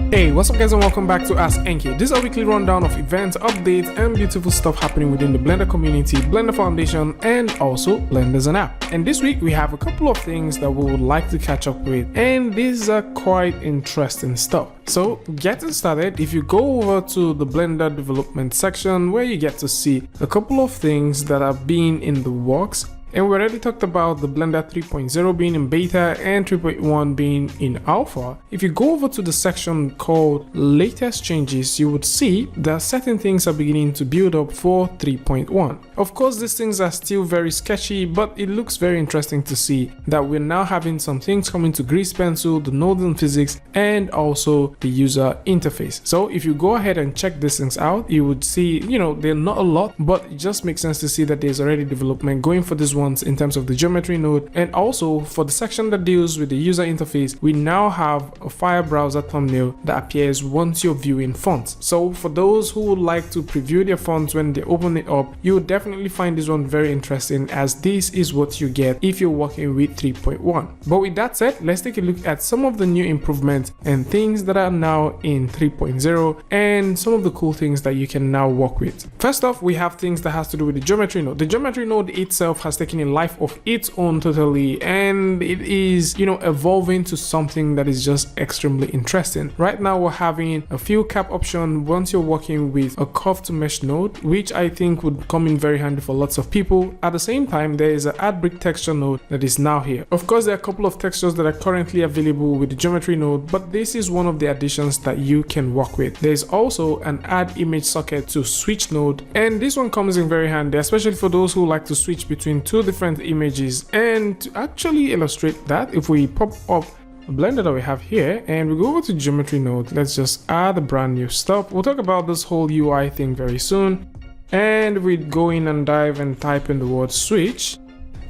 Hey, what's up guys and welcome back to askNK. This is a weekly rundown of events, updates and beautiful stuff happening within the Blender community, Blender Foundation and also Blender as an app. And this week we have a couple of things that we would like to catch up with, and these are quite interesting stuff. So getting started, if you go over to the Blender development section where you get to see a couple of things that are being in the works. And we already talked about the Blender 3.0 being in beta and 3.1 being in alpha. If you go over to the section called latest changes, you would see that certain things are beginning to build up for 3.1. Of course, these things are still very sketchy, but it looks very interesting to see that we're now having some things coming to Grease Pencil, the nodes and physics, and also the user interface. So if you go ahead and check these things out, you would see, they're not a lot, but it just makes sense to see that there's already development going for this ones in terms of the geometry node. And also for the section that deals with the user interface, we now have a file browser thumbnail that appears once you're viewing fonts. So for those who would like to preview their fonts when they open it up, you would definitely find this one very interesting, as this is what you get if you're working with 3.1. But with that said, let's take a look at some of the new improvements and things that are now in 3.0 and some of the cool things that you can now work with. First off, we have things that has to do with the geometry node. The geometry node itself has taken a life of its own totally, and it is evolving to something that is just extremely interesting. Right now we're having a fill cap option once you're working with a curve to mesh node, which I think would come in very handy for lots of people. At the same time, there is an add brick texture node that is now here. Of course, there are a couple of textures that are currently available with the geometry node, but this is one of the additions that you can work with. There's also an add image socket to switch node, and this one comes in very handy, especially for those who like to switch between two different images. And to actually illustrate that, if we pop up a Blender that we have here and we go over to geometry node, let's just add a brand new stuff. We'll talk about this whole UI thing very soon, and we go in and dive and type in the word switch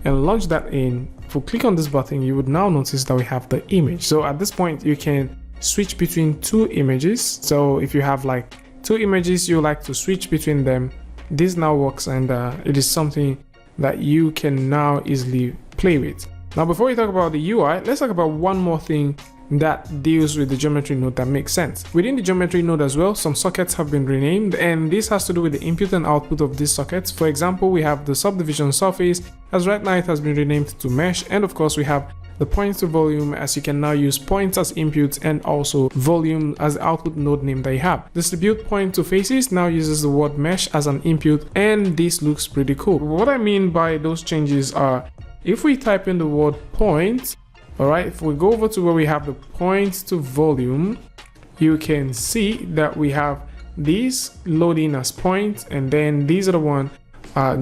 and launch that in. If we click on this button, you would now notice that we have the image. So at this point you can switch between two images. So if you have like two images you like to switch between them, this now works, and it is something that you can now easily play with. Now before we talk about the UI, let's talk about one more thing that deals with the geometry node that makes sense. Within the geometry node as well, some sockets have been renamed, and this has to do with the input and output of these sockets. For example, we have the subdivision surface, as right now it has been renamed to mesh, and of course we have the point to volume, as you can now use points as inputs and also volume as the output node name that you have. Distribute point to faces now uses the word mesh as an input, and this looks pretty cool. What I mean by those changes are, if we type in the word point, alright, if we go over to where we have the point to volume, you can see that we have these loading as points, and then these are the one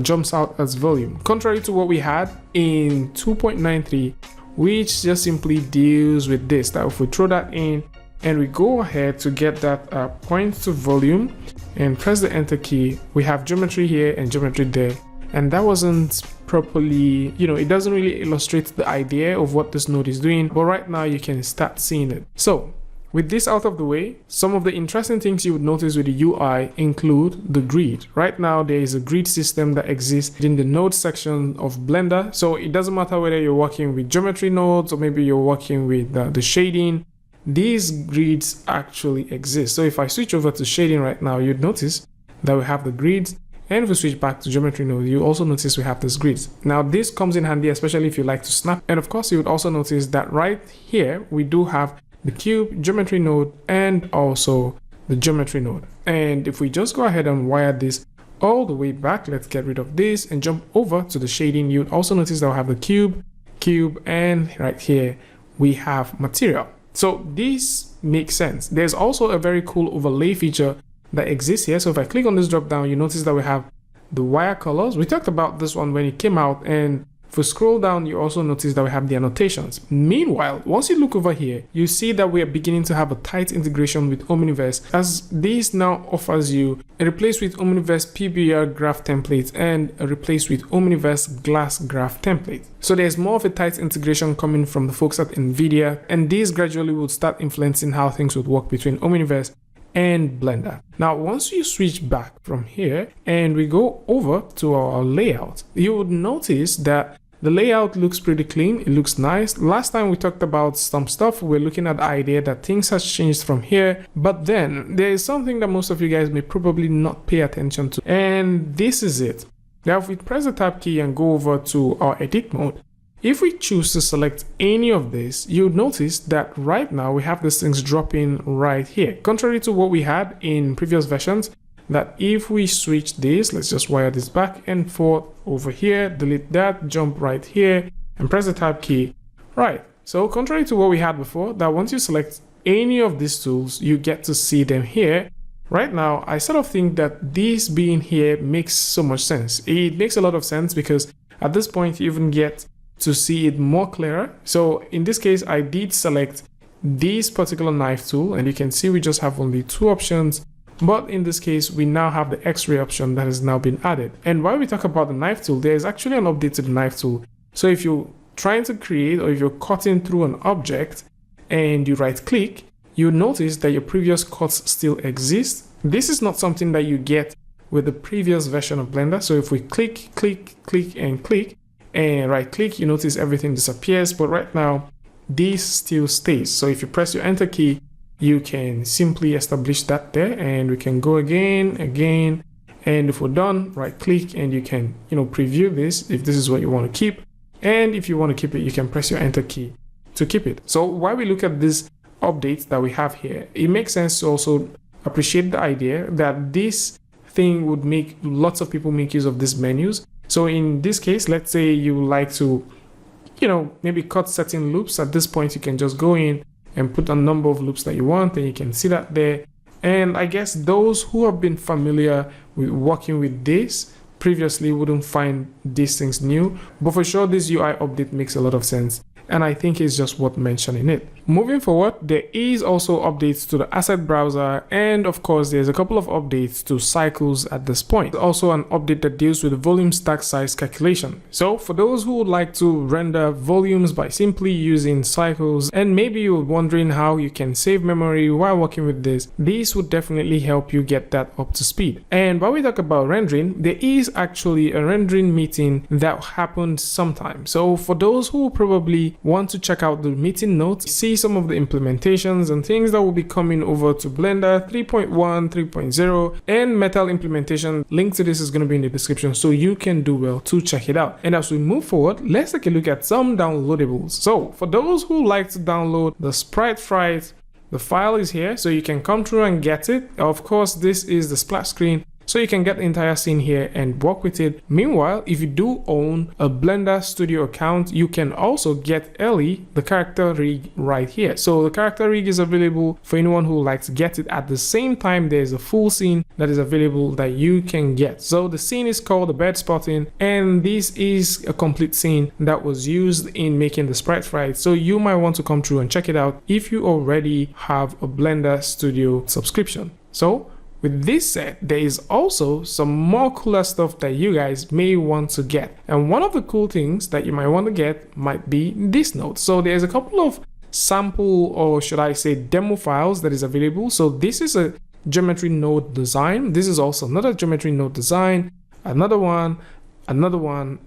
jumps out as volume, contrary to what we had in 2.93, which just simply deals with this. That if we throw that in and we go ahead to get that point to volume and press the enter key, we have geometry here and geometry there, and that wasn't properly, it doesn't really illustrate the idea of what this node is doing, but right now you can start seeing it. So with this out of the way, some of the interesting things you would notice with the UI include the grid. Right now there is a grid system that exists in the node section of Blender, so it doesn't matter whether you're working with geometry nodes or maybe you're working with the shading, these grids actually exist. So if I switch over to shading right now, you'd notice that we have the grids, and if we switch back to geometry node, you also notice we have this grids. Now this comes in handy especially if you like to snap, and of course you would also notice that right here we do have the cube, geometry node, and also the geometry node. And if we just go ahead and wire this all the way back, let's get rid of this and jump over to the shading, you'd also notice that we have the cube, and right here we have material. So this makes sense. There's also a very cool overlay feature that exists here. So if I click on this drop down, you notice that we have the wire colors. We talked about this one when it came out, and if we scroll down, you also notice that we have the annotations. Meanwhile, once you look over here, you see that we are beginning to have a tight integration with Omniverse, as this now offers you a replace with Omniverse PBR graph template and a replace with Omniverse glass graph template. So there's more of a tight integration coming from the folks at NVIDIA, and this gradually will start influencing how things would work between Omniverse and Blender. Now once you switch back from here and we go over to our layout, you would notice that The layout looks pretty clean, it looks nice. Last time we talked about some stuff, we're looking at the idea that things has changed from here, but then there is something that most of you guys may probably not pay attention to, and this is it. Now if we press the tab key and go over to our edit mode, if we choose to select any of this, you'll notice that right now we have these things dropping right here, contrary to what we had in previous versions, that if we switch this, let's just wire this back and forth over here, delete that, jump right here and press the tab key. Right, so contrary to what we had before, that once you select any of these tools, you get to see them here. Right now, I sort of think that this being here makes so much sense. It makes a lot of sense because at this point you even get to see it more clearer. So in this case, I did select this particular knife tool, and you can see we just have only 2 options. But in this case, we now have the X-ray option that has now been added. And while we talk about the knife tool, there is actually an update to the knife tool. So if you're trying to create, or if you're cutting through an object and you right click, you'll notice that your previous cuts still exist. This is not something that you get with the previous version of Blender. So if we click, and right click, you notice everything disappears. But right now, this still stays. So if you press your enter key, you can simply establish that there, and we can go again, and if we're done, right click and you can, preview this if this is what you want to keep. And if you want to keep it, you can press your enter key to keep it. So while we look at this update that we have here, it makes sense to also appreciate the idea that this thing would make lots of people make use of these menus. So in this case, let's say you like to, maybe cut certain loops. At this point, you can just go in and put a number of loops that you want, and you can see that there. And I guess those who have been familiar with working with this previously wouldn't find these things new, but for sure this UI update makes a lot of sense, and I think it's just worth mentioning it. Moving forward, there is also updates to the asset browser, and of course there's a couple of updates to cycles at this point. Also an update that deals with the volume stack size calculation. So for those who would like to render volumes by simply using cycles, and maybe you're wondering how you can save memory while working with this would definitely help you get that up to speed. And while we talk about rendering, there is actually a rendering meeting that happened sometime. So for those who probably want to check out the meeting notes, see some of the implementations and things that will be coming over to Blender 3.1, 3.0 and Metal implementation, link to this is going to be in the description, so you can do well to check it out. And as we move forward, let's take a look at some downloadables. So for those who like to download the Spyderfy, the file is here, so you can come through and get it. Of course, this is the splash screen, so you can get the entire scene here and work with it. Meanwhile, if you do own a Blender Studio account, you can also get early the character rig right here. So the character rig is available for anyone who likes to get it. At the same time, there's a full scene that is available that you can get. So the scene is called the bed spotting, and this is a complete scene that was used in making the Spyderfy. So you might want to come through and check it out if you already have a Blender Studio subscription. So with this said, there is also some more cooler stuff that you guys may want to get. And one of the cool things that you might want to get might be this node. So there's a couple of sample, or should I say demo files that is available. So this is a geometry node design. This is also another geometry node design, another one,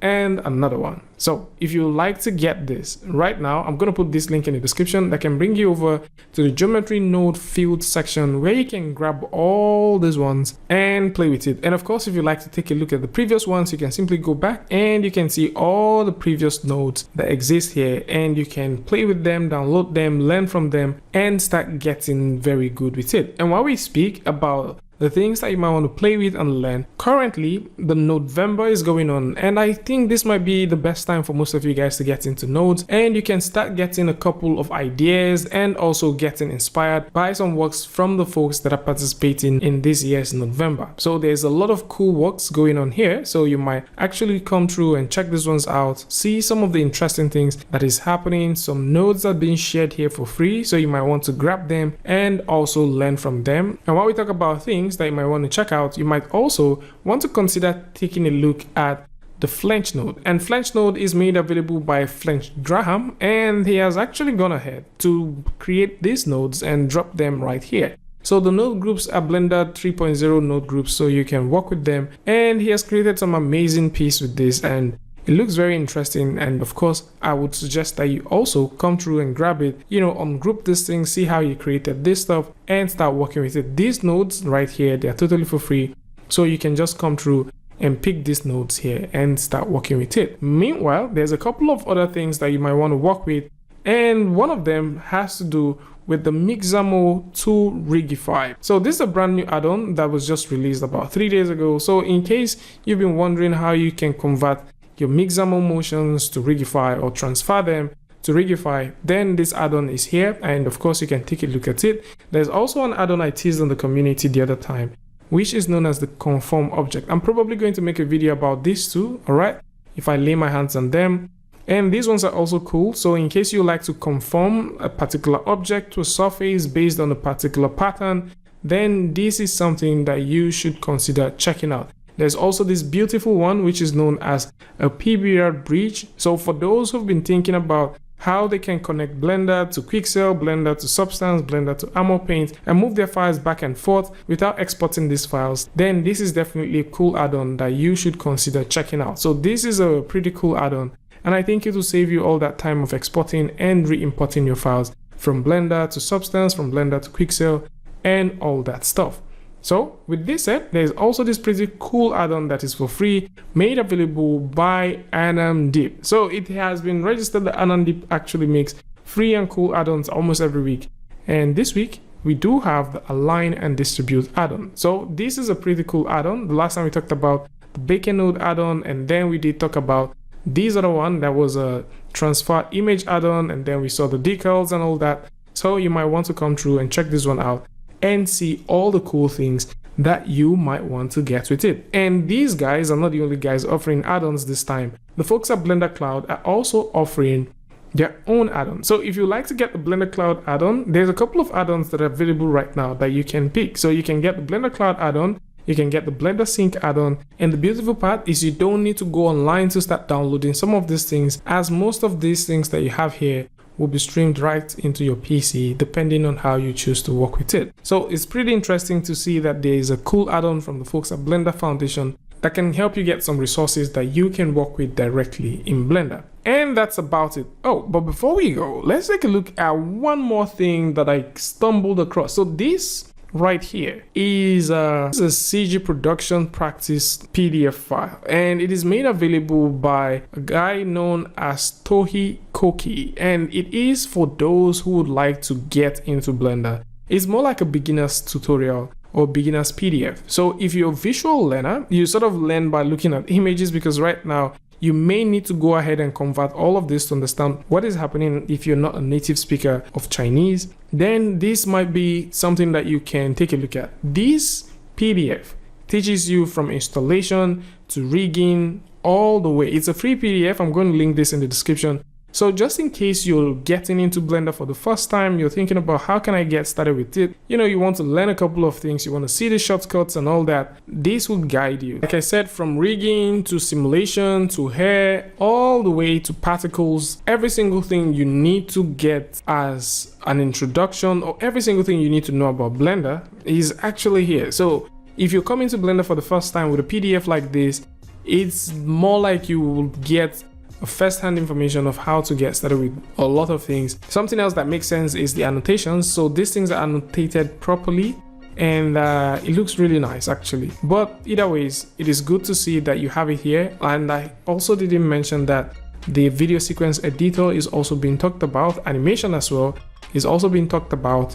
and another one. So if you like to get this right now, I'm going to put this link in the description that can bring you over to the geometry node field section, where you can grab all these ones and play with it. And of course, if you like to take a look at the previous ones, you can simply go back and you can see all the previous nodes that exist here, and you can play with them, download them, learn from them, and start getting very good with it. And while we speak about the things that you might want to play with and learn, currently the November is going on, and I think this might be the best time for most of you guys to get into nodes, and you can start getting a couple of ideas and also getting inspired by some works from the folks that are participating in this year's November. So there's a lot of cool works going on here, so you might actually come through and check these ones out, see some of the interesting things that is happening. Some nodes are being shared here for free, so you might want to grab them and also learn from them. And while we talk about things that you might want to check out, you might also want to consider taking a look at the Flench node. And Flench node is made available by Flench Graham, and he has actually gone ahead to create these nodes and drop them right here. So the node groups are Blender 3.0 node groups, so you can work with them, and he has created some amazing piece with this, and It looks very interesting, and of course I would suggest that you also come through and grab it, you know, ungroup this thing, see how you created this stuff, and start working with it. These nodes right here, they are totally for free, so you can just come through and pick these nodes here and start working with it. Meanwhile, there's a couple of other things that you might want to work with, and one of them has to do with the Mixamo 2 Rigify. So this is a brand new add-on that was just released about 3 days ago. So in case you've been wondering how you can convert your Mixamo motions to Rigify or transfer them to Rigify, then this add-on is here, and of course you can take a look at it. There's also an add-on I teased on the community the other time, which is known as the conform object. I'm probably going to make a video about this too, alright, if I lay my hands on them. And these ones are also cool. So in case you like to conform a particular object to a surface based on a particular pattern, then this is something that you should consider checking out. There's also this beautiful one which is known as a PBR bridge. So for those who've been thinking about how they can connect Blender to Quixel, Blender to Substance, Blender to Armor Paint, and move their files back and forth without exporting these files, then this is definitely a cool add-on that you should consider checking out. So this is a pretty cool add-on, and I think it will save you all that time of exporting and re-importing your files from Blender to Substance, from Blender to Quixel, and all that stuff. So with this said, there's also this pretty cool add-on that is for free, made available by ANIMA. So it has been registered that ANIMA actually makes free and cool add-ons almost every week. And this week, we do have the Align and Distribute add-on. So this is a pretty cool add-on. The last time we talked about the Bacon Node add-on, and then we did talk about these other one that was a Transfer Image add-on, and then we saw the decals and all that. So you might want to come through and check this one out and see all the cool things that you might want to get with it. And these guys are not the only guys offering add-ons this time. The folks at Blender Cloud are also offering their own add-on. So if you like to get the Blender Cloud add-on, there's a couple of add-ons that are available right now that you can pick. So you can get the Blender Cloud add-on, you can get the Blender Sync add-on, and the beautiful part is you don't need to go online to start downloading some of these things, as most of these things that you have here will be streamed right into your PC depending on how you choose to work with it. So it's pretty interesting to see that there is a cool add-on from the folks at Blender Foundation that can help you get some resources that you can work with directly in Blender. And that's about it. Oh, but before we go, let's take a look at one more thing that I stumbled across. So this right here is a CG production practice PDF file, and it is made available by a guy known as Tohi Koki, and it is for those who would like to get into Blender. It's more like a beginner's tutorial or beginner's PDF. So if you're a visual learner, you sort of learn by looking at images, because right now you may need to go ahead and convert all of this to understand what is happening. If you're not a native speaker of Chinese, then this might be something that you can take a look at. This PDF teaches you from installation to rigging all the way. It's a free PDF. I'm going to link this in the description. So just in case you're getting into Blender for the first time, you're thinking about how can I get started with it, you know, you want to learn a couple of things, you want to see the shortcuts and all that, this will guide you. Like I said, from rigging to simulation to hair, all the way to particles, every single thing you need to get as an introduction, or every single thing you need to know about Blender is actually here. So if you're coming to Blender for the first time with a PDF like this, it's more like you will get first-hand information of how to get started with a lot of things. Something else that makes sense is the annotations. So these things are annotated properly, and it looks really nice actually. But either ways, it is good to see that you have it here. And I also didn't mention that the video sequence editor is also being talked about. Animation as well is also being talked about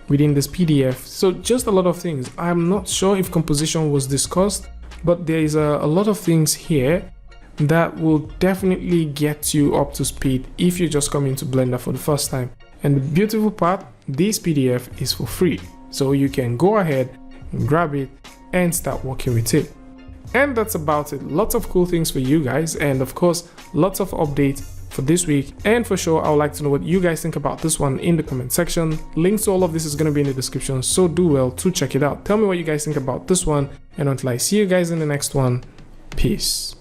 within this PDF. So just a lot of things. I'm not sure if composition was discussed, but there is a lot of things here that will definitely get you up to speed if you just come into Blender for the first time. And the beautiful part, this PDF is for free, so you can go ahead and grab it and start working with it. And that's about it. Lots of cool things for you guys, and of course lots of updates for this week. And for sure, I would like to know what you guys think about this one in the comment section. Links to all of this is going to be in the description, so do well to check it out. Tell me what you guys think about this one, and until I see you guys in the next one, peace.